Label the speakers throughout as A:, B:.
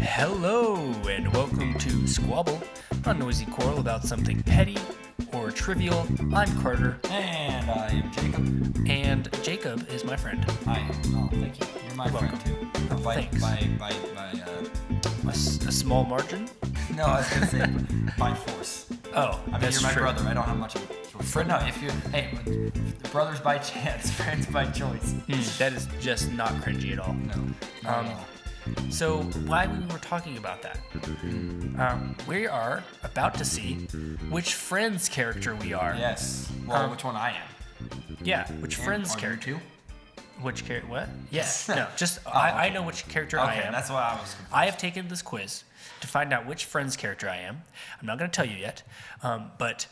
A: Hello and welcome to Squabble, a noisy quarrel about something petty or trivial. I'm Carter.
B: And I am Jacob.
A: And Jacob is my friend.
B: Hi. Oh, thank you. You're my friend too.
A: Oh, thanks. A small margin?
B: No, I was gonna say by force.
A: Oh,
B: I mean,
A: that's
B: you're my
A: true.
B: brother. I don't have much of a choice. But no, brothers by chance, friends by choice.
A: That is just not cringy at all.
B: No. Not at all.
A: So why we were talking about that? We are about to see which Friends character we are.
B: Yes. Well, which one I am?
A: Yeah, which Friends
B: Are you
A: character?
B: too?
A: Which character? What? Yes. No, just
B: Oh,
A: I
B: okay.
A: know which character I
B: Okay,
A: am.
B: that's what I was confused.
A: I have taken this quiz to find out which Friends character I am. I'm not going to tell you yet, but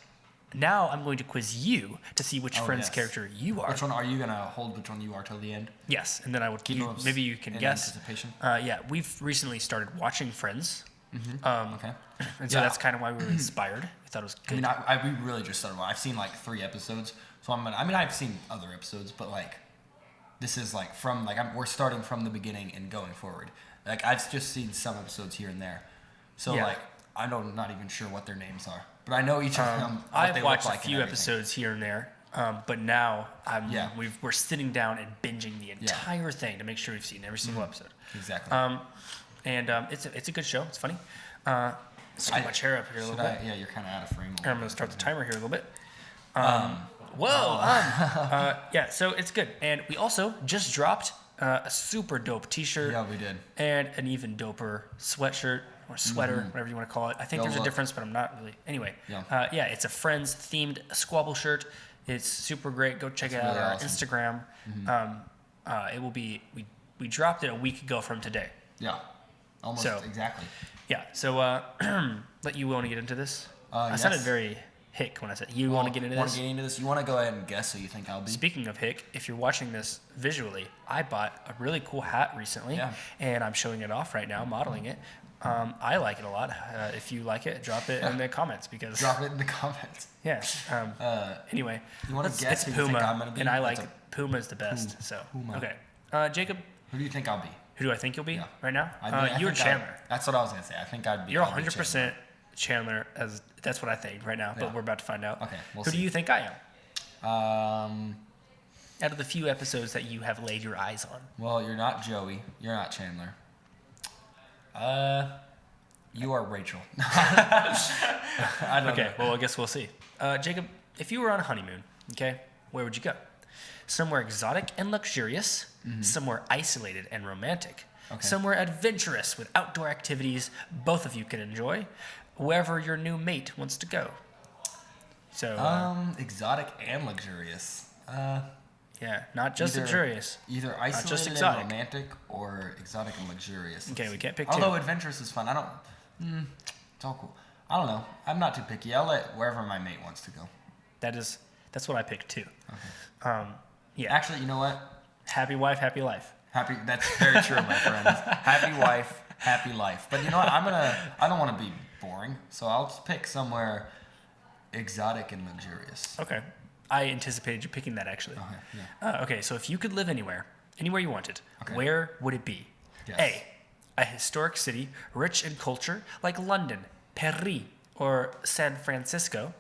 A: now I'm going to quiz you to see which Friends
B: yes.
A: character you are.
B: Which one are you gonna hold? Which one you are till the end?
A: Yes, and then I would
B: Keep those
A: maybe you can
B: in
A: guess.
B: anticipation.
A: Yeah, we've recently started watching Friends.
B: Okay.
A: And so
B: Yeah.
A: that's kind of why we were inspired. We thought it was
B: I
A: good.
B: mean, we really just started. I've seen like 3 episodes, so I've seen other episodes, but like, this is like we're starting from the beginning and going forward. Like I've just seen some episodes here and there, so
A: Yeah.
B: like I'm not even sure what their names are, but I know each of them. What
A: I've
B: they
A: watched
B: look like
A: a few
B: and everything.
A: episodes here and there, but now
B: Yeah.
A: we're sitting down and binging the entire thing to make sure we've seen every single episode.
B: Exactly.
A: It's a good show. It's funny. Scoot my chair up here a little bit.
B: Yeah, you're kind of out of frame.
A: I'm going to start the timer here a little bit. Yeah, so it's good. And we also just dropped a super dope t-shirt.
B: Yeah, we did.
A: And an even doper sweatshirt or sweater, whatever you want to call it. I think
B: Yo,
A: there's a
B: look.
A: difference, but I'm not really. Anyway,
B: Yeah.
A: it's a Friends themed squabble shirt. It's super great. Go check it out
B: really
A: on our
B: awesome.
A: Instagram. It will be, we dropped it a week ago from today.
B: Yeah. Almost
A: So-
B: exactly.
A: Yeah, so let you want to get into this? I
B: Yes.
A: sounded very hick when I said you want to get into
B: Want
A: this.
B: to get into this? You want to go ahead and guess who you think I'll be?
A: Speaking of hick, if you're watching this visually, I bought a really cool hat recently,
B: Yeah.
A: and I'm showing it off right now, modeling it. I like it a lot. If you like it, drop it in the comments because
B: Drop it in the comments.
A: yeah. Anyway,
B: You want to guess
A: it's
B: who you think
A: Puma,
B: I'm gonna be?
A: and I
B: That's
A: like Puma is the best. So
B: Puma.
A: okay, Jacob,
B: Who do you think I'll be?
A: who do I think you'll be
B: Yeah.
A: right now?
B: I
A: You're
B: think
A: Chandler.
B: That's what I was gonna say. I think I'd be.
A: You're
B: I'll be
A: 100% Chandler, as that's what I think right now, but
B: Yeah.
A: we're about to find out.
B: Okay, we'll
A: Who
B: see.
A: do you think I am?
B: Chandler.
A: Out of the few episodes that you have laid your eyes on.
B: Well, you're not Joey. You're not Chandler. You are Rachel. I don't
A: Okay,
B: know.
A: well, I guess we'll see. Jacob, if you were on a honeymoon, okay, where would you go? Somewhere exotic and luxurious, somewhere isolated and romantic,
B: Okay.
A: somewhere adventurous with outdoor activities both of you can enjoy, wherever your new mate wants to go. So,
B: Exotic and luxurious.
A: yeah, not just
B: either-
A: luxurious.
B: Either
A: just
B: isolated and
A: exotic.
B: romantic or exotic and luxurious.
A: Okay, we can't pick
B: Although
A: two.
B: adventurous is fun. It's all cool. I don't know. I'm not too picky. I'll let wherever my mate wants to go.
A: That's what I picked too. Yeah,
B: Actually, you know what?
A: happy wife, happy life.
B: That's very true, my friends. Happy wife, happy life. But you know what? I don't want to be boring, so I'll just pick somewhere exotic and luxurious.
A: Okay. I anticipated you picking that actually.
B: Okay, yeah.
A: Okay, so if you could live anywhere you wanted,
B: Okay.
A: where would it be?
B: Yes.
A: A historic city rich in culture like London, Paris, or San Francisco.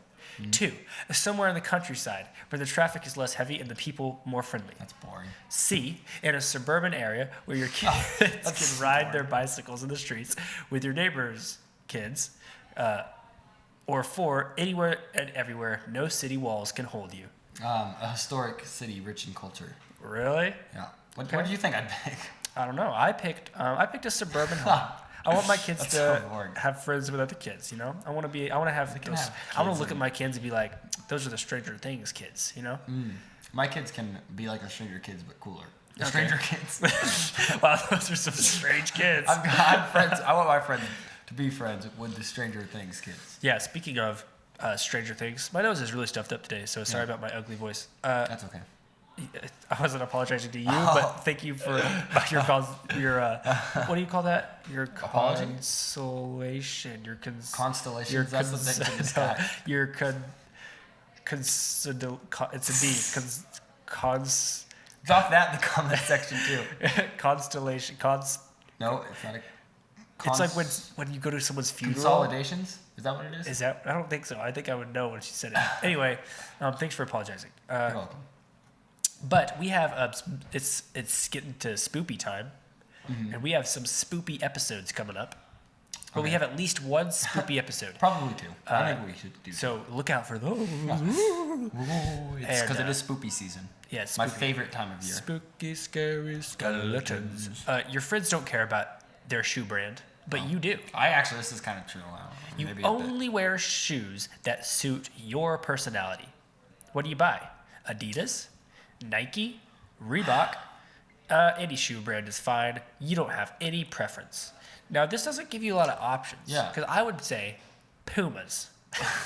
A: 2, somewhere in the countryside where the traffic is less heavy and the people more friendly.
B: That's boring.
A: C, in a suburban area where your kids can ride their bicycles in the streets with your neighbors' kids. Or 4, anywhere and everywhere no city walls can hold you.
B: A historic city rich in culture.
A: Really?
B: Yeah. What do you think I'd pick?
A: I don't know. I picked a suburban home. I want my kids
B: That's
A: to
B: so boring.
A: have friends with other kids, you know? I want to have
B: can
A: those.
B: have
A: I want
B: kids
A: to look at
B: and-
A: my kids and be like, those are the Stranger Things kids, you know?
B: My kids can be like the Stranger Kids, but cooler. The
A: Okay.
B: Stranger Kids.
A: Wow, those are some strange kids.
B: I'm friends. I want my friends to be friends with the Stranger Things kids.
A: Yeah, speaking of Stranger Things, my nose is really stuffed up today, so sorry about my ugly voice.
B: That's okay.
A: I wasn't apologizing to you, but thank you for your what do you call that? Your
B: Apology?
A: consolation,
B: Constellations. That's what they can
A: your it's a D.
B: Drop that in the comment section too.
A: Constellation.
B: No, it's not a.
A: It's like when you go to someone's funeral.
B: Consolidations? Is that what it is?
A: Is that? I don't think so. I think I would know when she said it. Anyway, thanks for apologizing.
B: You're welcome.
A: But we have it's getting to spoopy time, and we have some spoopy episodes coming up. But we have at least one spoopy episode.
B: Probably two. I think we should do.
A: So look out for those.
B: It's because it is spoopy season.
A: Yeah, it's
B: my
A: spoopy.
B: favorite time of year.
A: Spooky, scary skeletons. Your friends don't care about their shoe brand, but you do.
B: This is kind of true.
A: You only wear shoes that suit your personality. What do you buy? Adidas? Nike? Reebok? Any shoe brand is fine. You don't have any preference. Now, this doesn't give you a lot of options.
B: Yeah.
A: Because I would say Pumas.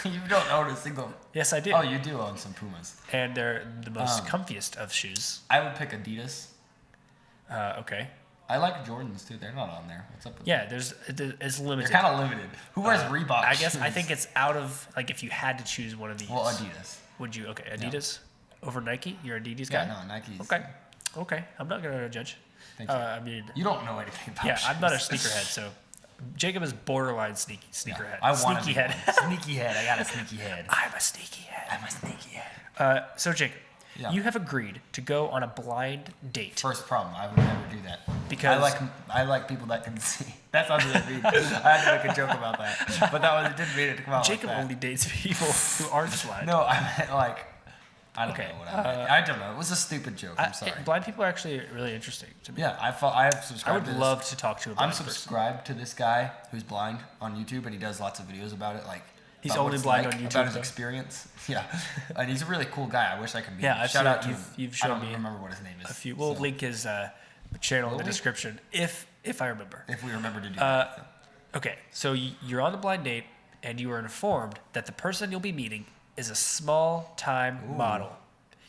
B: You don't own a single.
A: Yes, I do.
B: Oh, you do own some Pumas.
A: And they're the most comfiest of shoes.
B: I would pick Adidas.
A: Okay.
B: I like Jordans too. They're not on there. What's up with
A: Yeah, it's limited.
B: They're kind of limited. Who wears Reebok
A: I guess
B: shoes?
A: I think it's out of, like, if you had to choose one of these.
B: Well, Adidas.
A: Would you? Okay, Adidas over Nike? You're an Adidas guy?
B: Yeah, no, Nike's.
A: Okay. I'm not going to judge.
B: Thank you.
A: I mean,
B: You don't know anything about shoes.
A: I'm not a sneakerhead, so Jacob is borderline sneakerhead.
B: I want
A: sneaky head.
B: Sneaky head. I got a sneaky head.
A: I'm a sneaky head.
B: I'm a sneaky head.
A: So Jacob, you have agreed to go on a blind date.
B: First problem, I would never do that.
A: Because
B: I like people that can see. That sounds really mean. I had to make a joke about that, but it didn't mean it to come out
A: Jacob
B: like that.
A: only dates people who aren't blind.
B: No, I meant like. I don't know what I meant. I don't know. It was a stupid joke. I'm sorry.
A: Blind people are actually really interesting to me.
B: Yeah, I have subscribed.
A: I would love to talk to a blind person.
B: I'm subscribed to this guy who's blind on YouTube, and he does lots of videos about it. Like
A: he's
B: about
A: only
B: what it's
A: blind
B: like,
A: on YouTube.
B: About his experience. Yeah, and he's a really cool guy. I wish I could meet him.
A: I've
B: Shout
A: seen
B: out to
A: it.
B: him.
A: You've shown
B: I don't
A: me
B: remember what his name is.
A: a few. We'll link his channel in the description if I remember.
B: If we remember to do that.
A: Okay, so you're on a blind date, and you are informed that the person you'll be meeting is a small-time model.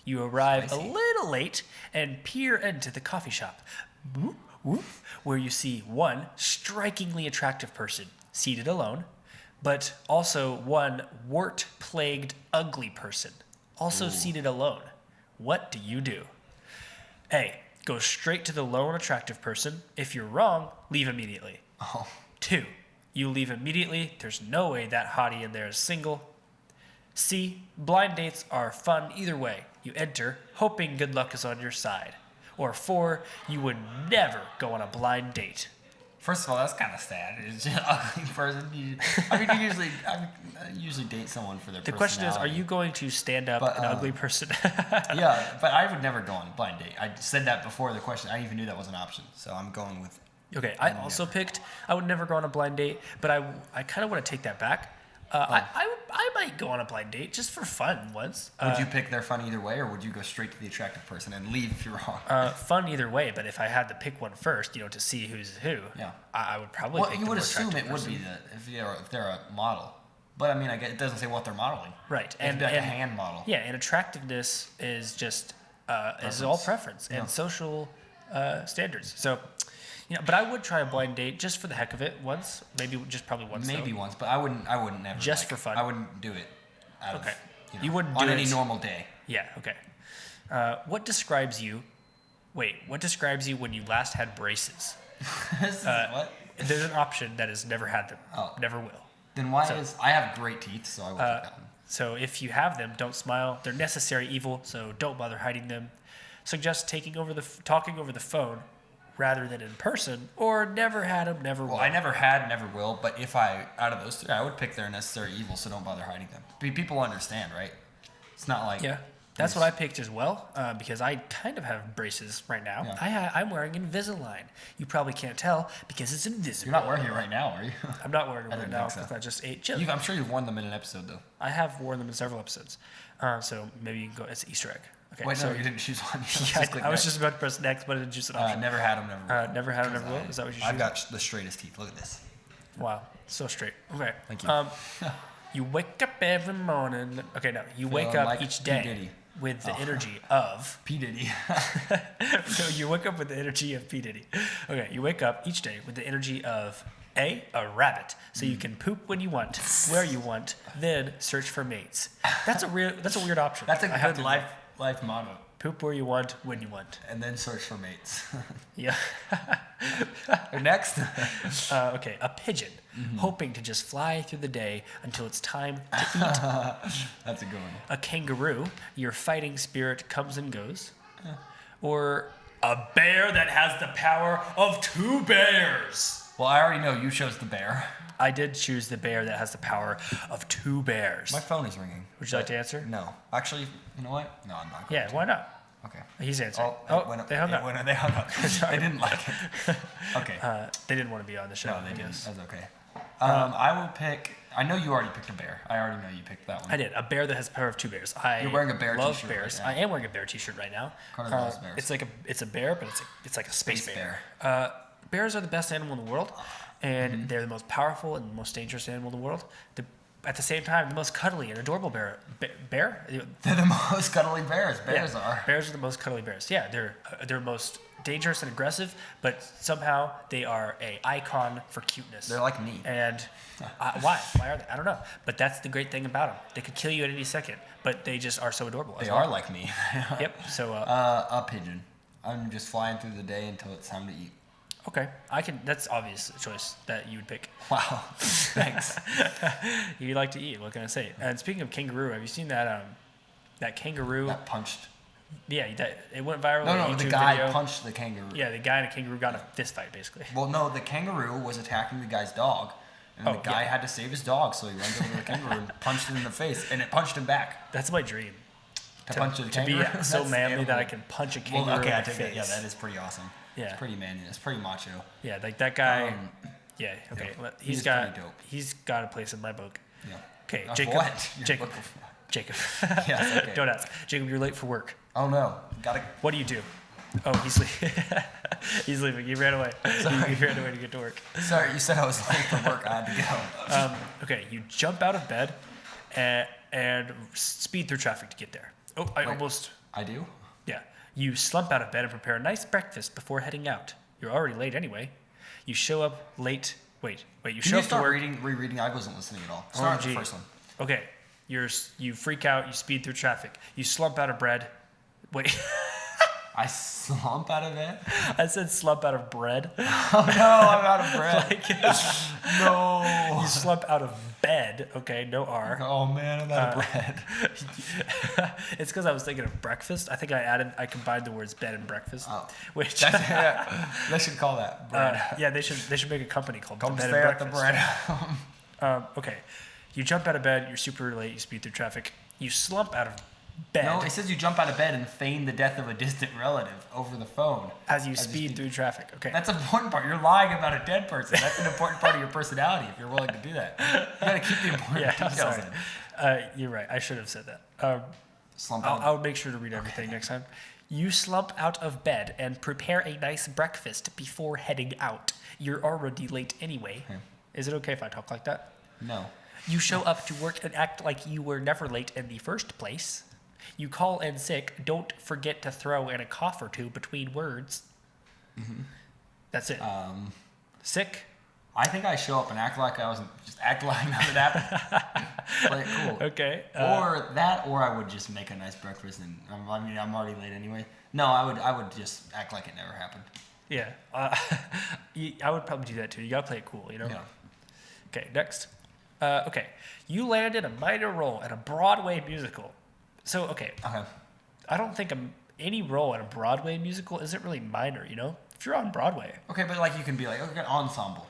A: You arrive a little late and peer into the coffee shop, where you see one strikingly attractive person seated alone, but also one wart-plagued ugly person also seated alone. What do you do? A, go straight to the lone attractive person. If you're wrong, leave immediately. 2, you leave immediately. There's no way that hottie in there is single. C, blind dates are fun either way. You enter, hoping good luck is on your side. Or 4, you would never go on a blind date.
B: First of all, that's kind of sad. It's just an ugly person. You usually date someone for their
A: The question is, are
B: personality.
A: you going to stand up an ugly person?
B: Yeah, but I would never go on a blind date. I said that before the question. I even knew that was an option. So I'm going with...
A: Okay, I also picked, I would never go on a blind date, but I kind of want to take that back. I might go on a blind date just for fun once.
B: Would you pick their fun either way, or would you go straight to the attractive person and leave if you're wrong?
A: Fun either way, but if I had to pick one first, to see who's who, I would probably pick the
B: you would
A: more
B: assume it
A: attractive
B: would be
A: person.
B: if they're a model. But I mean, I guess it doesn't say what they're modeling.
A: Right.
B: And like a hand model.
A: Yeah, and attractiveness is just is all preference and social standards. So, but I would try a blind date just for the heck of it once, probably once.
B: Maybe once, but I wouldn't never.
A: Just for fun.
B: I wouldn't do it.
A: Okay. You wouldn't
B: on
A: do
B: any
A: it
B: normal day.
A: Yeah. Okay. What describes you? Wait. What describes you when you last had braces?
B: What?
A: There's an option that has never had them.
B: Oh.
A: Never will.
B: Then I have great teeth, so I will pick that one.
A: So if you have them, don't smile. They're necessary evil, so don't bother hiding them. Suggest talking over the phone rather than in person, or never had them, never will.
B: Well, I never had, never will, but out of those three, I would pick their necessary evil, so don't bother hiding them. People understand, right? It's not like...
A: Yeah, that's what I picked as well, because I kind of have braces right now.
B: Yeah.
A: I'm wearing Invisalign. You probably can't tell because it's invisible.
B: You're not wearing it right now, are you?
A: I'm not wearing it
B: I
A: right
B: didn't
A: now
B: think so.
A: because I just ate chili.
B: I'm sure you've worn them in an episode, though.
A: I have worn them in several episodes. So maybe you can go, it's an Easter egg. Okay,
B: Wait,
A: so
B: no, you didn't choose one.
A: I was just about to press next, but I didn't choose an option.
B: Never had them, never will.
A: Never had them, never will? Is that what you
B: I've
A: choose?
B: got the straightest teeth. Look at this.
A: Wow, so straight. Okay.
B: Thank you.
A: You wake up every morning. Okay, no. You wake
B: Feeling
A: up
B: like
A: each
B: P.
A: day
B: Diddy.
A: with the energy of...
B: P. Diddy.
A: So you wake up with the energy of P. Diddy. Okay, you wake up each day with the energy of A rabbit, so you can poop when you want, where you want, then search for mates. That's a weird option.
B: That's a
A: I have
B: good
A: to
B: life motto.
A: poop where you want, when you want.
B: And then search for mates.
A: Yeah.
B: Next.
A: Okay, a pigeon, hoping to just fly through the day until it's time to eat.
B: That's a good one.
A: A kangaroo, your fighting spirit comes and goes. Or a bear that has the power of 2 bears.
B: Well, I already know you chose the bear.
A: I did choose the bear that has the power of 2 bears.
B: My phone is ringing.
A: Would you like to answer?
B: No. Actually, you know what? No, I'm not.
A: Yeah, why not?
B: Okay.
A: He's answering. They hung up.
B: They hung up. They didn't like it. Okay.
A: They didn't want to be on the show,
B: No,
A: I
B: they didn't.
A: guess.
B: That's okay. I will pick. I know you already picked a bear. I already know you picked that one.
A: I did. A bear that has the power of 2 bears.
B: You're wearing a bear
A: love
B: t-shirt
A: bears.
B: right now.
A: I am wearing a bear t-shirt right now.
B: Carter loves bears.
A: It's a bear, but it's like a space
B: Space
A: bear. Bears are the best animal in the world, and they're the most powerful and the most dangerous animal in the world. At the same time, the most cuddly and adorable bear. Bear?
B: They're the most cuddly bears. Bears are.
A: Bears are the most cuddly bears. Yeah, they're most dangerous and aggressive, but somehow they are a icon for cuteness.
B: They're like me.
A: And why? Why are they? I don't know. But that's the great thing about them. They could kill you at any second, but they just are so adorable.
B: They are like me.
A: Yep. So.
B: A pigeon. I'm just flying through the day until it's time to eat.
A: Okay, that's obvious choice that you would pick.
B: Wow. Thanks.
A: You like to eat. What can I say? And speaking of kangaroo, have you seen that kangaroo?
B: That punched.
A: Yeah, it went viral.
B: No,
A: on a
B: the
A: YouTube
B: guy
A: video.
B: punched the kangaroo.
A: Yeah, the guy and a kangaroo got in a fist fight, basically.
B: Well, no, the kangaroo was attacking the guy's dog, and the guy had to save his dog, so he runs over to the kangaroo and punched it in the face, and it punched him back.
A: That's my dream.
B: To punch the kangaroo?
A: To be so
B: That's
A: manly
B: animal.
A: that I can punch a kangaroo
B: Well, okay, I
A: in the
B: take
A: face.
B: that. Yeah, that is pretty awesome.
A: Yeah.
B: It's pretty manly. It's pretty macho.
A: Yeah, like that guy. Yeah. Okay.
B: yeah.
A: Well,
B: He's pretty dope.
A: He's got a place in my book.
B: Yeah.
A: Okay,
B: Of
A: Jacob.
B: what? Your
A: Jacob.
B: book of what?
A: Jacob.
B: Yes, okay.
A: Don't ask. Jacob, you're late for work.
B: Oh no, gotta.
A: What do you do? Oh, he's leaving. He's leaving. He ran away. He ran away to get to work.
B: Sorry, you said I was late for work. I had to go.
A: Okay, you jump out of bed and speed through traffic to get there. Oh,
B: I do.
A: Yeah. You slump out of bed and prepare a nice breakfast before heading out. You're already late anyway. You show up late. Wait. You
B: Can
A: show
B: you
A: up to
B: start
A: work.
B: rereading? I wasn't listening at all. Start with the
A: OMG.
B: first one.
A: Okay. You freak out. You speed through traffic. You slump out of bed. Wait.
B: I slump out of bed.
A: I said slump out of bread.
B: Oh no, I'm out of bread. No.
A: You slump out of bed. Okay, no R.
B: Oh man, I'm out of bread.
A: It's because I was thinking of breakfast. I think I combined the words bed and breakfast.
B: Oh.
A: Which
B: They should call that bread.
A: yeah, they should make a company called
B: Come
A: Bed
B: stay
A: and
B: at the
A: Breakfast.
B: bread.
A: Okay, you jump out of bed. You're super late. You speed through traffic. You slump out of bed
B: No, it says you jump out of bed and feign the death of a distant relative over the phone.
A: as you speed through traffic. Okay.
B: That's an important part. You're lying about a dead person. That's an important part of your personality if you're willing to do that. You gotta keep the important
A: Yeah, I'm
B: details
A: sorry.
B: in.
A: You're right. I should have said that.
B: Slump out.
A: I'll make sure to read everything next time. You slump out of bed and prepare a nice breakfast before heading out. You're already late anyway. Is it okay if I talk like that?
B: No.
A: You show up to work and act like you were never late in the first place. You call in sick. Don't forget to throw in a cough or two between words. Mm-hmm. That's it. Sick.
B: I think I show up and act like I wasn't. Just act like nothing happened. Play it cool.
A: Okay.
B: Or I would just make a nice breakfast and I'm already late anyway. No, I would just act like it never happened.
A: Yeah. I would probably do that too. You gotta play it cool, you know?
B: Yeah.
A: Okay, next. Okay. You landed a minor role in a Broadway musical. So, okay. I don't think any role in a Broadway musical isn't really minor, you know? If you're on Broadway.
B: Okay, but like you can be like, okay, ensemble.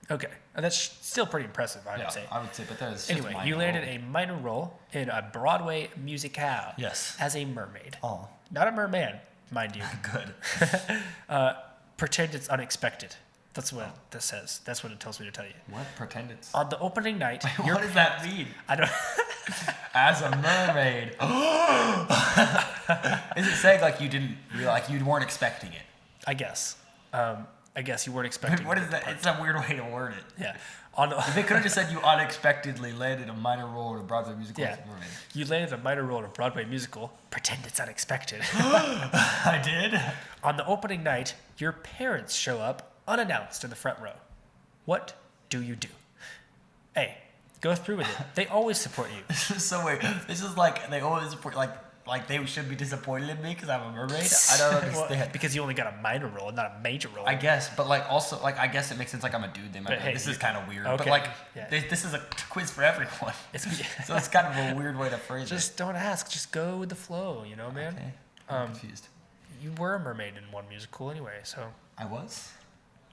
A: Okay. And that's still pretty impressive, I would say.
B: I would say, but that is just
A: Anyway, you landed a minor role in a Broadway musicale.
B: Yes.
A: As a mermaid.
B: Oh.
A: Not a merman, mind you.
B: Good.
A: Pretend it's unexpected. That's what this says. That's what it tells me to tell you.
B: What? Pretend it's.
A: On the opening night.
B: What does that mean?
A: I don't.
B: As a mermaid. Is it saying like you didn't realize, like you weren't expecting it?
A: I guess. I guess you weren't expecting.
B: What is that? It's a weird way to word it.
A: Yeah.
B: They could have just said you unexpectedly landed a minor role in a Broadway musical
A: Yeah.
B: as a mermaid.
A: You landed a minor role in a Broadway musical. Pretend it's unexpected.
B: I did?
A: On the opening night, your parents show up unannounced in the front row. What do you do? A, go through with it. They always support you.
B: So wait, this is like they always support like they should be disappointed in me because I'm a mermaid. I don't understand.
A: Well, because you only got a minor role, not a major role.
B: I guess, but like also like I guess it makes sense. Like I'm a dude. They might.
A: But hey,
B: this is kind of weird.
A: okay,
B: But like
A: yeah.
B: this is a quiz for everyone. So it's kind of a weird way to phrase it.
A: Just don't ask. Just go with the flow. You know, man.
B: Okay. I'm confused.
A: You were a mermaid in one musical anyway, so
B: I was.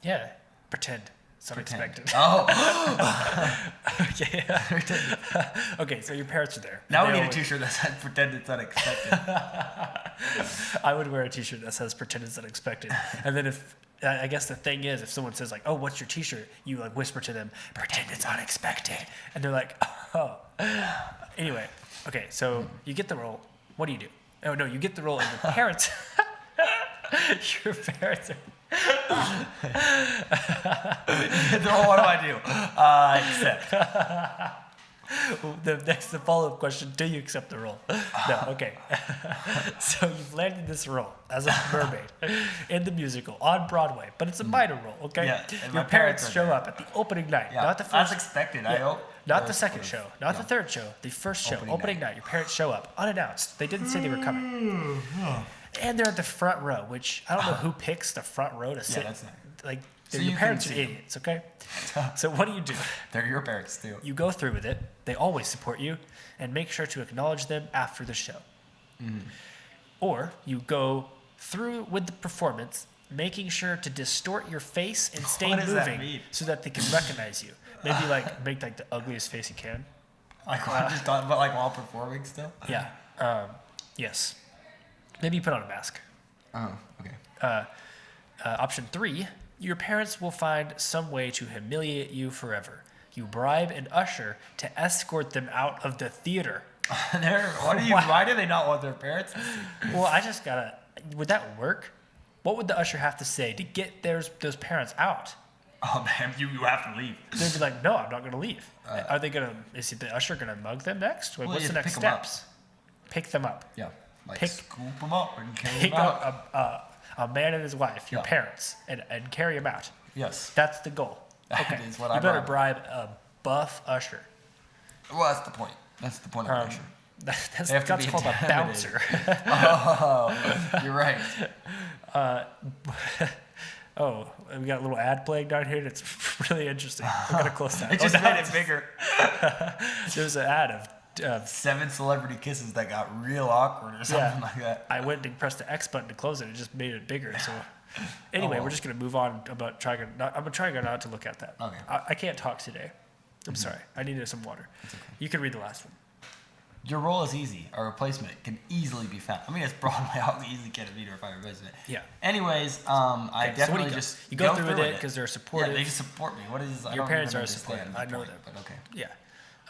A: Yeah. Pretend. It's unexpected.
B: Oh.
A: Okay. Okay, so your parents are there.
B: Now we
A: They
B: need a
A: always-
B: T-shirt that says "Pretend It's Unexpected."
A: I would wear a T-shirt that says "Pretend it's unexpected," and then if I guess the thing is, if someone says like, "Oh, what's your T-shirt?" you like whisper to them, "Pretend it's unexpected," and they're like, "Oh." Anyway, okay, so you get the role. What do you do? Oh no, you get the role, and your parents. Your parents are.
B: What do I do? Accept.
A: The follow-up question: do you accept the role? No. Okay. So you've landed this role as a mermaid in the musical on Broadway, but it's a minor role. Okay.
B: Yeah, and
A: Your
B: my
A: parents
B: parents are
A: show
B: there.
A: up at the opening night,
B: Yeah,
A: not the
B: as
A: first.
B: expected. I
A: Yeah,
B: hope.
A: not the second show, not the
B: Yeah.
A: third show, the first show,
B: Opening
A: opening night. Your parents show up unannounced. They didn't say they were coming, and they're at the front row, which I don't know who picks the front row to sit.
B: that's not-
A: Like
B: So
A: your
B: you
A: parents are
B: can see them.
A: idiots. Okay. So what do?
B: They're your parents too.
A: You go through with it. They always support you, and make sure to acknowledge them after the show. Or you go through with the performance, making sure to distort your face and stay
B: What does that
A: moving
B: mean?
A: so that they can recognize you. Maybe like make like the ugliest face you can.
B: Like I just thought, but like while performing still.
A: Yeah. Yes. Maybe you put on a mask.
B: Oh, okay.
A: Option 3, your parents will find some way to humiliate you forever. You bribe an usher to escort them out of the theater.
B: Why do they not want their parents to see?
A: Well, I just gotta. Would that work? What would the usher have to say to get those parents out?
B: Oh man, you have to leave.
A: They'd be like, "No, I'm not gonna leave." Are they gonna? Is the usher gonna mug them next? What's
B: you
A: the
B: have to
A: next
B: pick 'em up.
A: steps? Pick them up.
B: Yeah, like
A: Pick-
B: scoop them up and carry
A: Pick
B: them out.
A: up a man and his wife, your
B: Yeah.
A: parents, and carry them out.
B: Yes.
A: That's the goal.
B: That
A: Okay.
B: is what
A: you
B: I
A: better
B: bribe.
A: bribe a buff usher.
B: Well, that's the point. That's the point of the usher.
A: That's
B: They have to be
A: called a
B: intimidated.
A: bouncer.
B: Oh, you're right.
A: Oh, we got a little ad playing down here. That's really interesting. We're gonna close that.
B: It just
A: no,
B: made it bigger.
A: There's an ad of
B: 7 celebrity kisses that got real awkward or something like that.
A: I went to press the X button to close it. It just made it bigger. So anyway,
B: Oh.
A: we're just gonna move on about trying. I'm trying not to look at that.
B: Okay.
A: I can't talk today. I'm sorry. I needed some water. You can read the last one.
B: Your role is easy. A replacement can easily be found. I mean, it's Broadway. How easy can it be to find a replacement?
A: Yeah.
B: Anyways, I
A: Okay, so what do
B: definitely
A: you go?
B: just
A: You go through with it because they're supportive.
B: Yeah, they just support me. What is? I
A: Your
B: don't
A: parents
B: even
A: are
B: understand
A: supportive.
B: the
A: I know
B: point,
A: that.
B: But okay.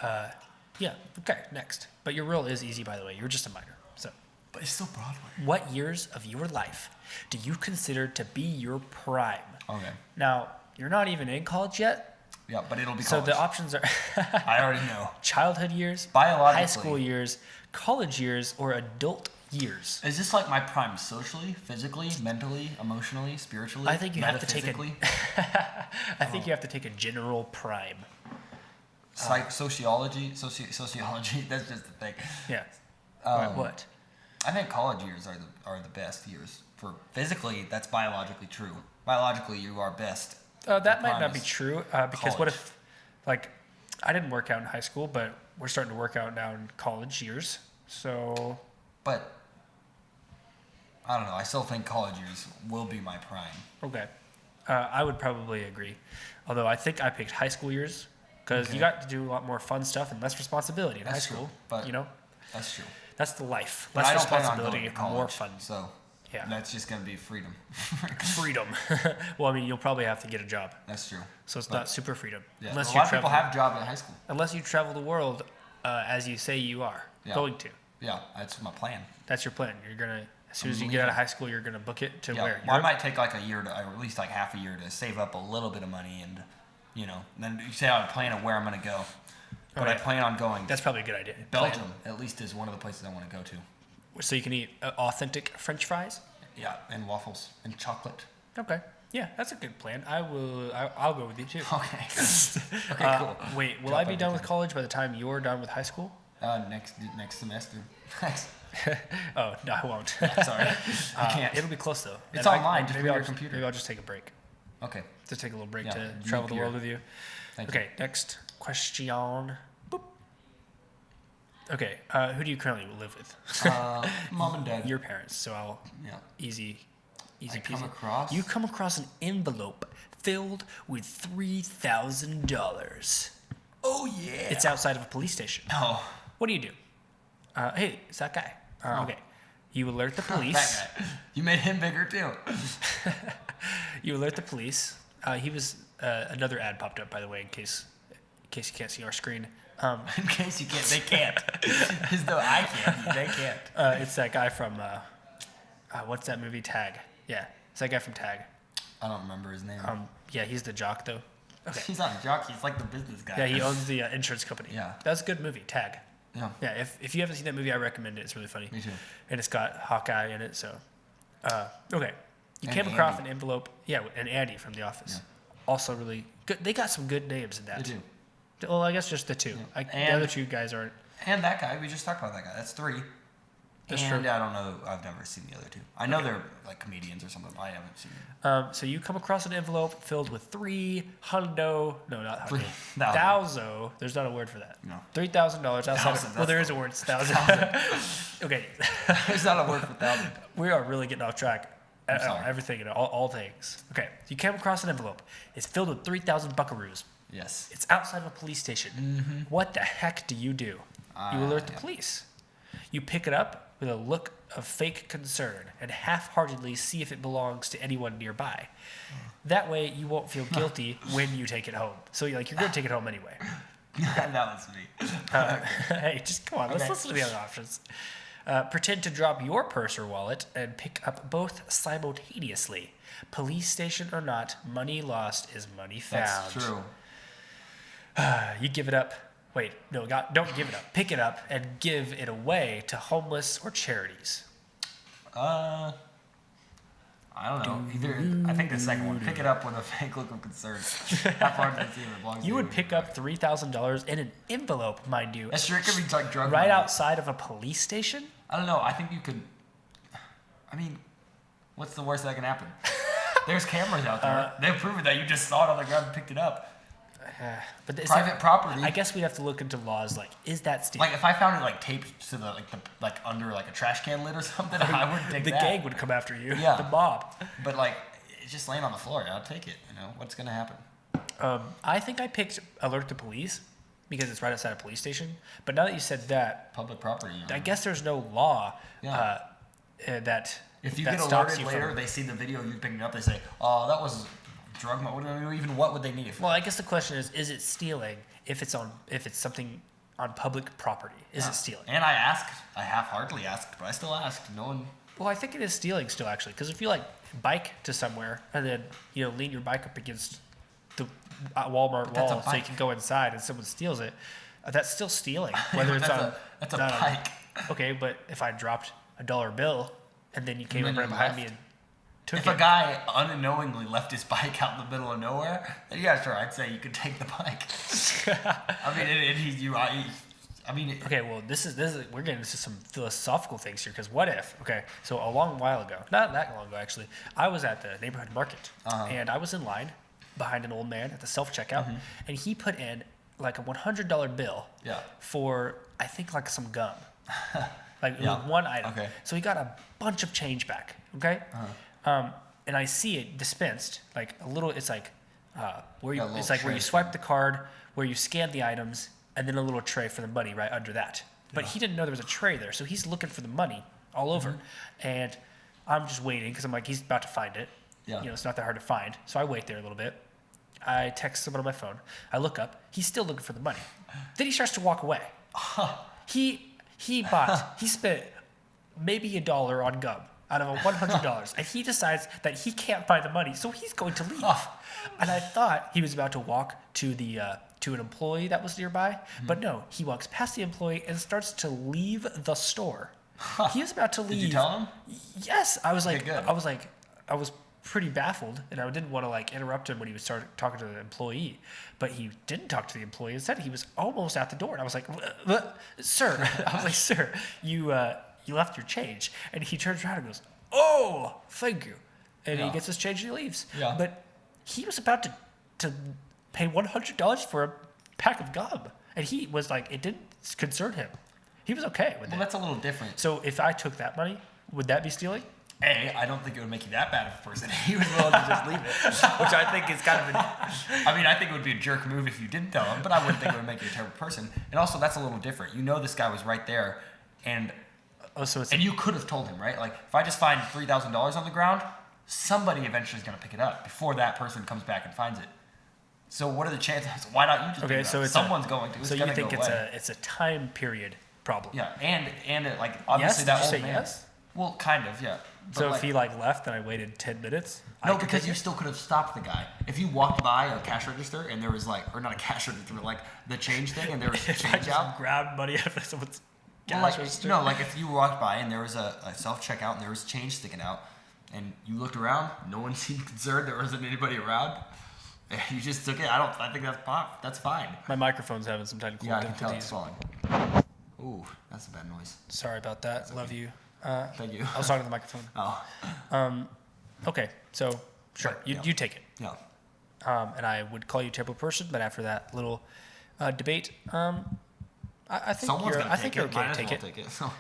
A: Yeah. Yeah. Okay. Next. But your role is easy, by the way. You're just a minor. So,
B: But it's still Broadway.
A: what years of your life do you consider to be your prime?
B: Okay.
A: Now, you're not even in college yet.
B: Yeah, but it'll be
A: So
B: college.
A: the options are
B: I already know.
A: childhood years,
B: Biologically.
A: high school years, college years, or adult years.
B: Is this like my prime socially, physically, mentally, emotionally, spiritually?
A: I think you have to take a.
B: metaphysically?
A: I think you have to take a general prime.
B: Sociology. That's just the thing.
A: Yeah.
B: Um,
A: What?
B: I think college years are the best years for physically. That's biologically true. Biologically, you are best.
A: That might not be
B: promise.
A: true because what
B: College.
A: if, like, I didn't work out in high school, but we're starting to work out now in college years. So
B: But I don't know. I still think college years will be my prime.
A: okay, I would probably agree. Although I think I picked high school years because you
B: Okay.
A: got to do a lot more fun stuff and less responsibility in
B: That's
A: high school.
B: true, but-
A: you know,
B: That's true.
A: that's the life.
B: But
A: Less
B: I don't plan on
A: responsibility,
B: going to college,
A: more fun.
B: So
A: Yeah.
B: that's just gonna be freedom.
A: Freedom. Well, I mean, you'll probably have to get a job,
B: That's true.
A: so it's
B: But-
A: not super freedom
B: Yeah.
A: unless
B: a
A: you
B: lot of
A: travel.
B: people have jobs in high school.
A: Unless you travel the world, as you say you are
B: Yeah.
A: going to.
B: Yeah, that's my plan.
A: That's your plan. You're gonna as soon
B: I'm
A: as you get
B: leaving.
A: out of high school, you're gonna book it to
B: Yeah.
A: where?
B: Well, I
A: Europe?
B: might take like a year to, or at least like half a year to save up a little bit of money and, then you say I plan of where I'm gonna go. But I
A: Okay.
B: plan on going.
A: That's probably a good idea.
B: Belgium, at least, is one of the places I want to go to.
A: So you can eat authentic French fries.
B: Yeah, and waffles and chocolate.
A: Okay. Yeah, that's a good plan. I'll go with you too.
B: Okay. Okay, cool.
A: Wait, will
B: Drop
A: I be done with
B: everything.
A: college by the time you're done with high school?
B: Next semester.
A: Oh no, I won't.
B: Sorry, I can't.
A: It'll be close though.
B: It's
A: And
B: online, just
A: maybe
B: bring
A: I'll
B: your computer.
A: Maybe I'll just take a break.
B: Okay.
A: Just take a little break
B: Yeah,
A: to
B: drink
A: travel the
B: beer.
A: world with you.
B: Thank
A: Okay, next question. Boop. Okay, who do you currently live with?
B: you. Mom and dad.
A: Your parents. So I'll
B: Yeah.
A: easy
B: I
A: peasy.
B: come across.
A: You come across an envelope filled with $3,000.
B: Oh yeah.
A: It's outside of a police station.
B: Oh.
A: What do you do? Hey, it's that guy. Okay. You alert the
B: That
A: police.
B: guy. You made him bigger too.
A: You alert the police. He was another ad popped up, by the way, in case you can't see our screen.
B: In case you can't, they can't. As though I can't, they can't.
A: It's that guy from what's that movie? Tag. Yeah, it's that guy from Tag.
B: I don't remember his name.
A: Yeah, he's the jock though. Okay.
B: He's not a jockey. He's like the business guy.
A: Yeah, he owns the insurance company.
B: Yeah.
A: That's a good movie. Tag.
B: Yeah.
A: Yeah, if you haven't seen that movie, I recommend it. It's really funny.
B: Me too.
A: And it's got Hawkeye in it. So, okay. You
B: And
A: came across
B: Andy.
A: an envelope. Yeah, and Andy from The Office.
B: Yeah.
A: Also really good. They got some good names in that.
B: They do.
A: Well, I guess just the two.
B: Yeah.
A: The
B: And-
A: other two guys aren't.
B: And that guy. We just talked about that guy. That's three.
A: That's
B: and
A: true.
B: I don't know. I've never seen the other two. I know they're like comedians or something. But I haven't seen them.
A: So you come across an envelope filled with $3,000. No, not hundo.
B: $3,000.
A: Thouso. There's not a word for that.
B: No.
A: $3,000 outside.
B: Thousand,
A: Well, there
B: that's
A: is a word. It's thousand. Okay.
B: There's not a word for thousand.
A: We are really getting off track.
B: I'm sorry.
A: Everything and all things. Okay. You came across an envelope. It's filled with 3,000 buckaroos.
B: Yes.
A: It's outside of a police station.
B: Mm-hmm.
A: What the heck do? You alert the
B: Yeah.
A: police. You pick it up with a look of fake concern and half-heartedly see if it belongs to anyone nearby. That way, you won't feel guilty when you take it home. So you're going to take it home anyway.
B: That was me.
A: Hey, just come on. Let's
B: Okay.
A: listen to the other options. Pretend to drop your purse or wallet and pick up both simultaneously. Police station or not, money lost is money found.
B: That's true.
A: You give it up. Wait, no, don't give it up. Pick it up and give it away to homeless or charities.
B: I don't know. I think the second one. Pick it up with a fake look of concern. How far does it see if it belongs to
A: You would pick up $3,000 in an envelope, mind you,
B: That's true. It could be like drug
A: right
B: money.
A: outside of a police station?
B: I don't know. I think you could. I mean, what's the worst that can happen? There's cameras out there. They've proven that you just saw it on the ground and picked it up.
A: But is
B: Private
A: that-
B: property.
A: I guess we'd have to look into laws like, is that stealing?
B: Like if I found it like taped to the under like a trash can lid or something, I would take
A: The
B: that.
A: gang would come after you.
B: Yeah.
A: The mob.
B: But like it's just laying on the floor. I'll take it. You know what's gonna happen?
A: I think I picked alert the police because it's right outside a police station. But now that you said that,
B: Public property. You know?
A: I guess there's no law
B: Yeah.
A: that
B: If you
A: that
B: get
A: stops
B: alerted
A: you
B: later,
A: from.
B: they see the video of you picking it up. They say, "Oh, that was drug money." Even what would they need it for?
A: Well, I guess the question is it stealing if it's something on public property? Is
B: Yeah.
A: it stealing?
B: And I half-heartedly asked, but I still asked. No one.
A: Well, I think it is stealing still actually, because if you like bike to somewhere and then lean your bike up against the Walmart
B: That's a
A: wall so you
B: bike.
A: can go inside and someone steals it, that's still stealing. Whether it's
B: that's a
A: not on-
B: bike.
A: Okay, but if I dropped a dollar bill and then you came
B: then
A: up right
B: you
A: behind me
B: left.
A: and took
B: If
A: it,
B: a guy unknowingly left his bike out in the middle of nowhere, then yeah, sure, I'd say you could take the bike. I mean,
A: okay, well, this is we're getting into some philosophical things here because what if? Okay, so a long while ago, not that long ago actually, I was at the neighborhood market and I was in line behind an old man at the self checkout, and he put in like a $100 bill
B: Yeah.
A: for I think like some gum, like it
B: Yeah.
A: was one item.
B: Okay.
A: So he got a bunch of change back. Okay, and I see it dispensed like a little. It's like where you
B: Yeah, a little
A: it's like where you
B: tray.
A: swipe the card, where you scan the items, and then a little tray for the money right under that. But
B: Yeah.
A: he didn't know there was a tray there, so he's looking for the money all over, and I'm just waiting because I'm like he's about to find it.
B: Yeah.
A: It's not that hard to find, so I wait there a little bit. I text someone on my phone. I look up. He's still looking for the money. Then he starts to walk away. He spent maybe $1 on gum out of $100, and he decides that he can't find the money, so he's going to leave. And I thought he was about to walk to the to an employee that was nearby, but no, he walks past the employee and starts to leave the store. He was about to leave.
B: Did you tell him?
A: Yes, I was like,
B: good.
A: I was pretty baffled, and I didn't want to like interrupt him when he was talking to the employee, but he didn't talk to the employee. Instead, he was almost at the door, and I was like, "Sir," I was like, "Sir, you left your change," and he turns around and goes, "Oh, thank you," and he gets his change and he leaves.
B: Yeah.
A: But he was about to pay $100 for a pack of gum, and he was like, it didn't concern him. He was okay with it.
B: Well, that's a little different.
A: So if I took that money, would that be stealing?
B: I don't think it would make you that bad of a person. He was willing to just leave it, which I think is kind of I think it would be a jerk move if you didn't tell him, but I wouldn't think it would make you a terrible person. And also, that's a little different. You know this guy was right there, and you could have told him, right? Like, if I just find $3,000 on the ground, somebody eventually is going to pick it up before that person comes back and finds it. So what are the chances? Why not you just pick it up? Someone's going to.
A: So you think it's a time period problem?
B: Yeah, and it, like, obviously that old man.
A: Yes?
B: Well, kind of, yeah. But
A: so if he like left and I waited 10 minutes?
B: No, because you still could have stopped the guy. If you walked by a cash register and there was like, or not a cash register, but like the change thing and there was
A: if
B: change
A: I just
B: out.
A: grabbed money out of someone's
B: cash
A: register?
B: No, like if you walked by and there was a self-checkout and there was change sticking out and you looked around, no one seemed concerned, there wasn't anybody around. You just took it. I think that's fine.
A: My microphone's having some technical difficulties.
B: Yeah, I can tell it's falling. Ooh, that's a bad noise.
A: Sorry about that.
B: That's
A: Love you.
B: Thank you.
A: I was talking to the microphone.
B: Oh.
A: Okay, so sure, you take it.
B: Yeah.
A: And I would call you a terrible person, but after that little debate, I think
B: Someone's
A: you're.
B: gonna
A: I think you're okay
B: Might
A: to
B: as
A: take
B: well
A: it.
B: take it. So.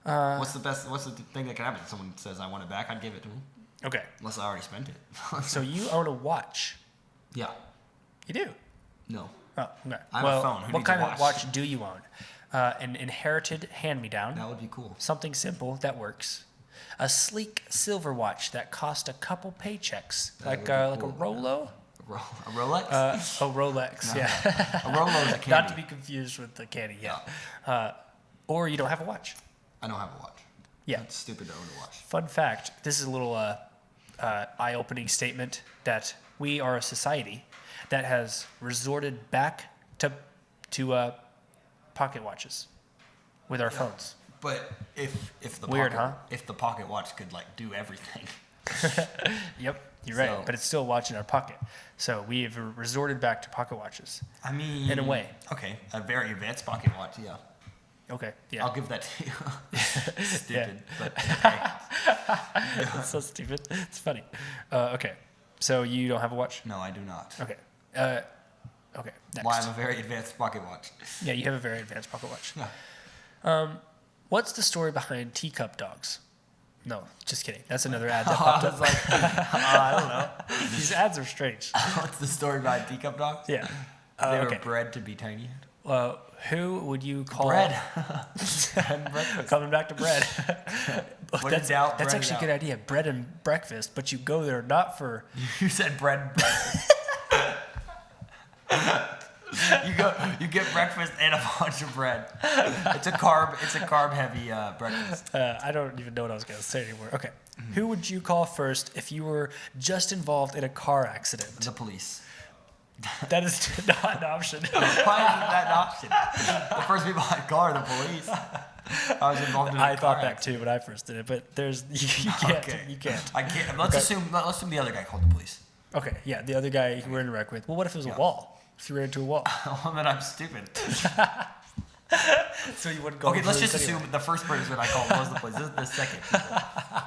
B: What's the thing that can happen? Someone says I want it back, I'd give it to them.
A: Okay.
B: Unless I already spent it.
A: So you own a watch.
B: Yeah.
A: You do.
B: No.
A: Oh, okay.
B: I have a phone. Who
A: what
B: needs a
A: kind of
B: watch?
A: watch do you own? An inherited hand-me-down.
B: That would be cool.
A: Something simple that works. A sleek silver watch that cost a couple paychecks, like a Rolo.
B: A Rolex?
A: A Rolex,
B: No.
A: yeah.
B: A Rolo is a candy.
A: Not to be confused with the candy, yeah. Or you don't have a watch.
B: I don't have a watch.
A: Yeah.
B: It's stupid to own a watch.
A: Fun fact, this is a little eye-opening statement that we are a society that has resorted back to pocket watches with our phones.
B: But if the
A: Weird,
B: pocket,
A: huh?
B: if the pocket watch could like do everything.
A: Yep, you're right.
B: So-
A: But it's still a watch in our pocket. So we've resorted back to pocket watches.
B: I mean,
A: In a way.
B: Okay, a very advanced pocket watch. Yeah.
A: Okay, yeah.
B: I'll give that to you. Stupid, but okay.
A: That's so stupid. It's funny. Okay, so you don't have a watch?
B: No, I do not.
A: Okay. Okay, next.
B: Why I'm a very advanced pocket watch.
A: Yeah, you have a very advanced pocket watch.
B: Yeah.
A: What's the story behind teacup dogs? No, just kidding. That's another ad that
B: I
A: popped
B: was
A: up.
B: like, I don't know.
A: These ads are strange.
B: What's the story behind teacup dogs?
A: Yeah.
B: They were
A: Okay.
B: bred to be tiny.
A: Who would you call
B: Bread.
A: Coming back to bread.
B: When in doubt,
A: that's
B: bread
A: actually a
B: it
A: good idea. Bread and breakfast, but you go there not for.
B: You said bread. You get breakfast and a bunch of bread. It's a carb heavy breakfast.
A: I don't even know what I was going to say anymore. Okay. Who would you call first if you were just involved in a car accident?
B: The police.
A: That is not an option.
B: Why isn't that an option? The first people I'd call are the police. I was involved in a
A: I
B: car
A: thought that
B: accident.
A: too when I first did it, but there's you can't.
B: Okay.
A: You can't.
B: I can't. Let's assume the other guy called the police.
A: Okay, yeah, the other guy you were in a wreck with. Well, what if it was a wall? If you ran into a wall,
B: Well, then I'm stupid.
A: so you wouldn't go.
B: Okay,
A: to
B: let's
A: police
B: just
A: anyway.
B: assume the first person I called was the police. This is the second people.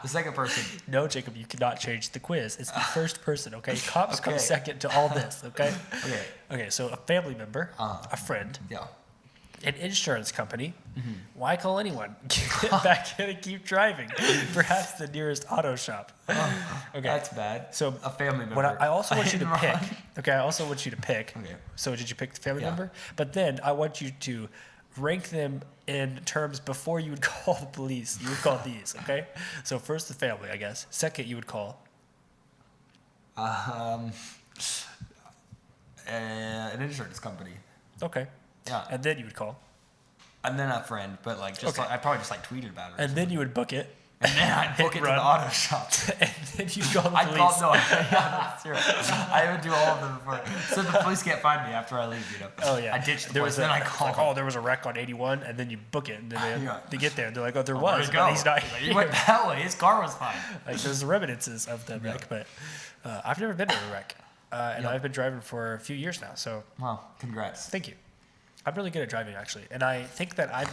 B: The second person.
A: No, Jacob, you cannot change the quiz. It's the first person. Okay, cops come
B: Okay.
A: second to all this. Okay.
B: Okay.
A: Okay, so a family member, a friend,
B: Yeah.
A: an insurance company.
B: Mm-hmm.
A: Why call anyone? Get back in and keep driving. Perhaps the nearest auto shop. Okay.
B: That's bad.
A: So
B: a family member.
A: What I also want you to
B: didn't
A: pick.
B: wrong.
A: Okay, I also want you to pick.
B: Okay.
A: So did you pick the family
B: Yeah.
A: member? But then I want you to rank them in terms before you would call the police. You would call these, okay? So first the family, I guess. Second, you would call.
B: An insurance company.
A: Okay.
B: Yeah.
A: And then you would call.
B: And then a friend, but like just
A: Okay.
B: I probably just like tweeted about it.
A: And then you would book it.
B: And then I'd book it to
A: run.
B: the auto shop.
A: And then you call the
B: I'd
A: police.
B: call, no, that's true. I would do all of them before. So the police can't find me after I leave, you know.
A: Oh yeah.
B: I ditch the
A: there
B: place,
A: was
B: then I
A: it's
B: call
A: like,
B: them.
A: oh, there was a wreck on 81, and then you book it, and then
B: Yeah.
A: they get there, and they're like, oh, there
B: Where'd
A: was,
B: he
A: but
B: go?
A: he's not
B: He
A: here.
B: went that way. His car was fine.
A: Like there's the reminiscences of the wreck, but I've never been to a wreck, and
B: Yep.
A: I've been driving for a few years now. So
B: Wow, congrats.
A: thank you. I'm really good at driving actually, and I think that I'm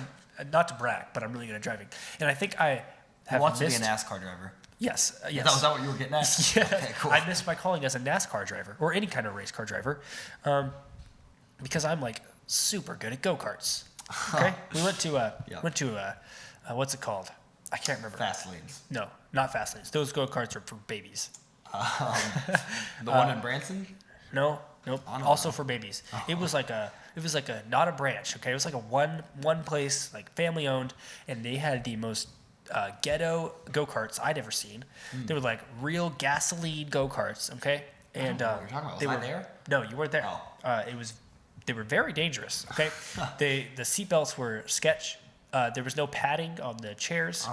A: not to brag, but I'm really good at driving, and I think I
B: Who
A: have
B: wants
A: missed.
B: to be a NASCAR driver?
A: Yes, yes.
B: Was that what you were getting at?
A: Yeah,
B: Okay, cool.
A: I missed my calling as a NASCAR driver or any kind of race car driver, because I'm like super good at go karts. Okay, we went to what's it called? I can't remember.
B: Fast lanes.
A: No, not fast lanes. Those go karts are for babies.
B: The one in Branson?
A: No, nope.
B: I don't
A: Also
B: know.
A: for babies. It was like a not a branch. Okay, it was like a one place, like family owned, and they had the most ghetto go karts I'd ever seen. They were like real gasoline go karts. Okay, and
B: know what you're talking about. Was
A: they
B: I
A: were
B: there?
A: No, you weren't there.
B: Oh.
A: They were very dangerous. Okay, the seatbelts were sketch. There was no padding on the chairs.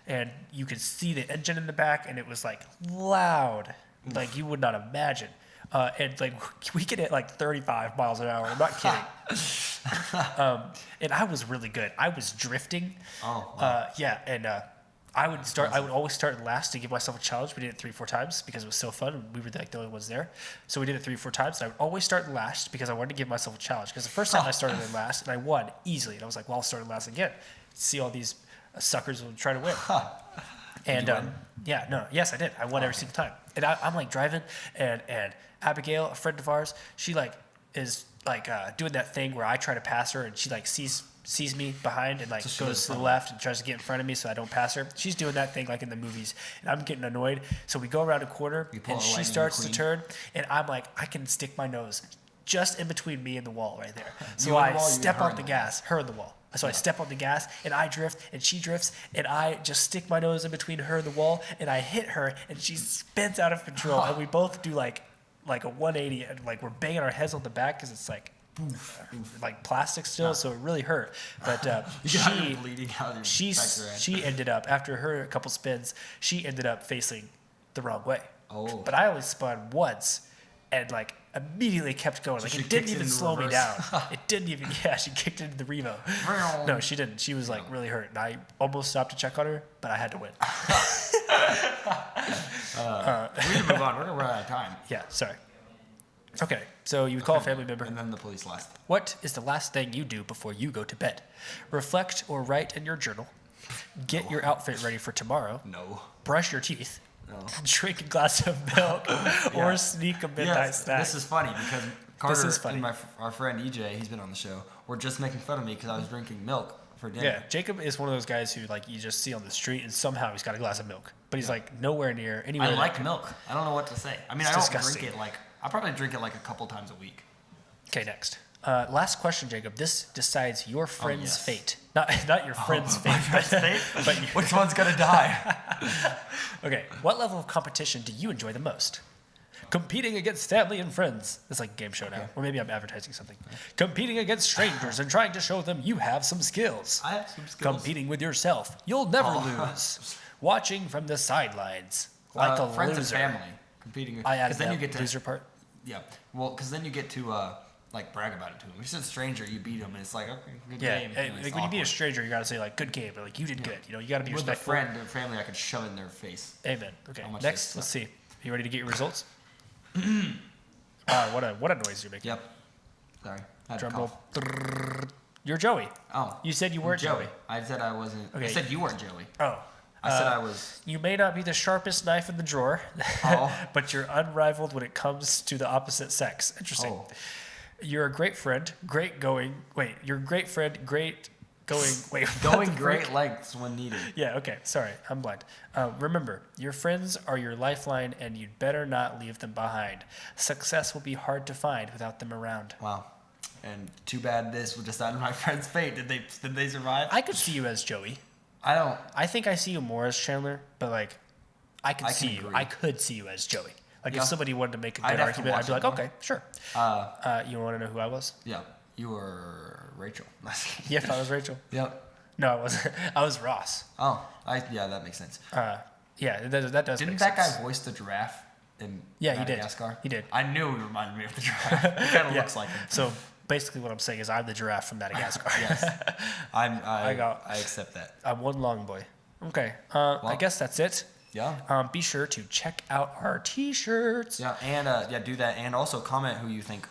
A: And you could see the engine in the back, and it was like loud, like you would not imagine. And like we could hit like 35 miles an hour. I'm not kidding. And I was really good. I was drifting.
B: Oh, wow.
A: Yeah, and I would always start last to give myself a challenge. We did it 3-4 times because it was so fun. And we were like the only ones there, so we did it 3-4 times. And I would always start last because I wanted to give myself a challenge. Because the first time I started in last, and I won easily, and I was like, well, I'll start in last again. See all these suckers will try to win. And
B: Did you win?
A: yes, I did. I won every single time. And I'm like driving, and Abigail, a friend of ours, she like is like doing that thing where I try to pass her, and she like sees me behind and like
B: So she
A: goes
B: goes
A: to the
B: front.
A: left and tries to get in front of me so I don't pass her. She's doing that thing like in the movies, and I'm getting annoyed. So we go around a corner,
B: You pull
A: and
B: a
A: she
B: Lightning
A: starts to
B: McQueen.
A: turn, and I'm like, I can stick my nose just in between me and the wall right there. So
B: You on the
A: I
B: wall, you
A: step
B: her
A: on
B: in
A: the
B: the
A: gas, her in the wall. So I step on the gas, and I drift, and she drifts, and I just stick my nose in between her and the wall, and I hit her, and she spins out of control, and we both do like a 180, and like we're banging our heads on the back because it's like plastic still, so it really hurt. But
B: You got her bleeding out of your back of your head.
A: she ended up, after her couple spins, she ended up facing the wrong way.
B: Oh.
A: But I only spun once, and like immediately kept going. Like
B: she
A: it didn't
B: kicked it
A: even
B: into
A: slow me
B: reverse.
A: down. It didn't even. Yeah, she kicked it into the Revo. No, she didn't. She was like really hurt, and I almost stopped to check on her, but I had to win.
B: We need to move on. We're going to run out of time.
A: Yeah, sorry. Okay, so you would call a family member.
B: And then the police last.
A: What is the last thing you do before you go to bed? Reflect or write in your journal. Get your outfit ready for tomorrow.
B: No.
A: Brush your teeth.
B: No.
A: Drink a glass of milk, or sneak a midnight snack.
B: This is funny because Carter
A: is funny.
B: and our friend EJ, he's been on the show, were just making fun of me because I was drinking milk for dinner.
A: Yeah, Jacob is one of those guys who like you just see on the street, and somehow he's got a glass of milk, but he's like nowhere near anywhere.
B: I
A: that
B: like
A: could-
B: milk. I don't know what to say. I mean,
A: It's
B: I don't
A: disgusting.
B: drink it like, I probably drink it like a couple times a week.
A: Okay, next. Last question, Jacob. This decides your friend's
B: yes.
A: fate. Not your friend's fate.
B: My friend's fate?
A: but
B: Which one's going to die?
A: okay. What level of competition do you enjoy the most? Competing against family and friends. It's like a game show now. Or maybe I'm advertising something. Competing against strangers and trying to show them you have some skills.
B: I have some skills.
A: Competing with yourself. You'll never lose. Watching from the sidelines. Like a
B: friends
A: loser.
B: and family. Competing.
A: I added
B: Because then
A: that
B: you get to,
A: loser part.
B: yeah. Well, because then you get to like brag about it to him. If it's a stranger, you beat him, and it's like, okay, good
A: Yeah,
B: game.
A: and,
B: it's
A: like when you beat a
B: awkward.
A: stranger, you gotta say like good game, but like you did good. You know, you gotta be
B: With a
A: respectful.
B: friend or family, I could shove in their face.
A: Amen. Okay.
B: How much
A: Next,
B: they
A: let's
B: suck.
A: see. You ready to get your results? What a noise you're making.
B: Yep. Sorry. I had a
A: Drum roll.
B: cough.
A: You're Joey.
B: Oh.
A: You said you weren't Joey.
B: I said I wasn't. I
A: Okay.
B: said you weren't Joey.
A: Oh.
B: I said I was.
A: You may not be the sharpest knife in the drawer,
B: Oh.
A: but you're unrivaled when it comes to the opposite sex. Interesting.
B: Oh.
A: You're a great friend. Great going. Wait. You're a great friend. Great going. Wait. what
B: Going
A: the
B: great
A: frick?
B: lengths when needed.
A: Yeah, okay. Sorry, I'm blind. Remember, your friends are your lifeline, and you'd better not leave them behind. Success will be hard to find without them around.
B: Wow. And too bad this was just out of my friend's fate. Did they survive?
A: I could see you as Joey.
B: I don't.
A: I think I see you more as Chandler, but like, I
B: I
A: see
B: can
A: you.
B: agree.
A: I could see you as Joey. Like,
B: Yeah.
A: if somebody wanted to make a
B: I'd
A: good
B: have to
A: argument, I'd
B: watch
A: be
B: it
A: like,
B: more.
A: okay, sure. You want to know who I was?
B: Yeah. You were Rachel.
A: Yeah, if I was Rachel.
B: Yep.
A: No, I wasn't. I was Ross.
B: Oh, yeah, that makes sense.
A: Yeah, that does
B: Didn't
A: make
B: that
A: sense.
B: guy voice the giraffe in
A: Yeah, he did.
B: Madagascar?
A: He did.
B: I knew he reminded me of the giraffe. It kind of
A: Yeah.
B: looks like him.
A: So basically what I'm saying is I'm the giraffe from Madagascar.
B: Yes. I accept that.
A: I'm one long boy. Okay. I guess that's it.
B: Yeah.
A: Be sure to check out our T-shirts.
B: Yeah, and do that, and also comment who you think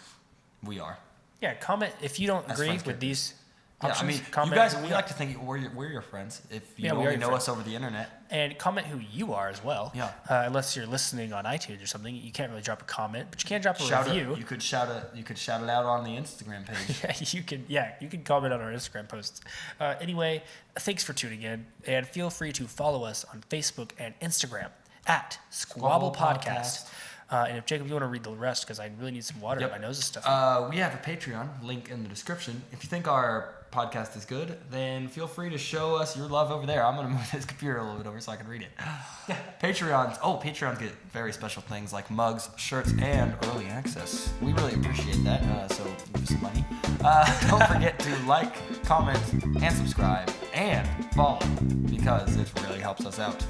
B: we are.
A: Yeah, comment if you don't
B: As
A: agree
B: friends
A: with
B: characters.
A: these
B: Yeah,
A: options.
B: I mean,
A: comment
B: you guys,
A: who
B: we
A: we
B: like
A: are.
B: to think we're your friends. If you
A: Yeah, we are
B: only
A: your
B: know
A: friends.
B: us over the internet.
A: And comment who you are as well.
B: Yeah.
A: Unless you're listening on iTunes or something, you can't really drop a comment, but you can drop a review.
B: You could shout it out on the Instagram page.
A: Yeah, you can comment on our Instagram posts. Anyway, thanks for tuning in, and feel free to follow us on Facebook and Instagram at Squabble Podcast. And if Jacob, you want to read the rest, because I really need some water.
B: Yep.
A: My nose is stuffy.
B: We have a Patreon link in the description. If you think our podcast is good, then feel free to show us your love over there. I'm gonna move this computer a little bit over so I can read it. Patreons get very special things like mugs, shirts, and early access. We really appreciate that. So give us some money. Don't forget to like, comment, and subscribe, and follow, because it really helps us out.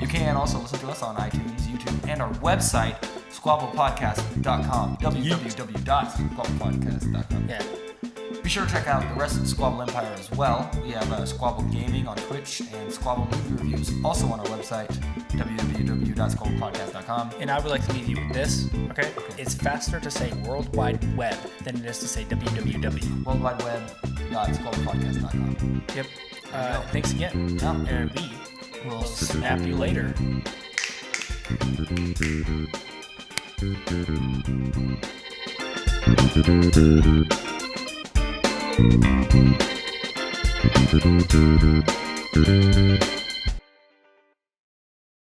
B: You can also listen to us on iTunes, YouTube, and our website, squabblepodcast.com. www.squabblepodcast.com.
A: Yeah.
B: Be sure to check out the rest of the Squabble Empire as well. We have Squabble Gaming on Twitch and Squabble Movie Reviews also on our website, www.squabblepodcast.com.
A: And I would like to leave you with this, okay? It's faster to say World Wide Web than it is to say www.
B: worldwideweb.squabblepodcast.com.
A: Yep.
B: go.
A: Thanks again.
B: Yeah.
A: And we will snap you later.
C: Thank you.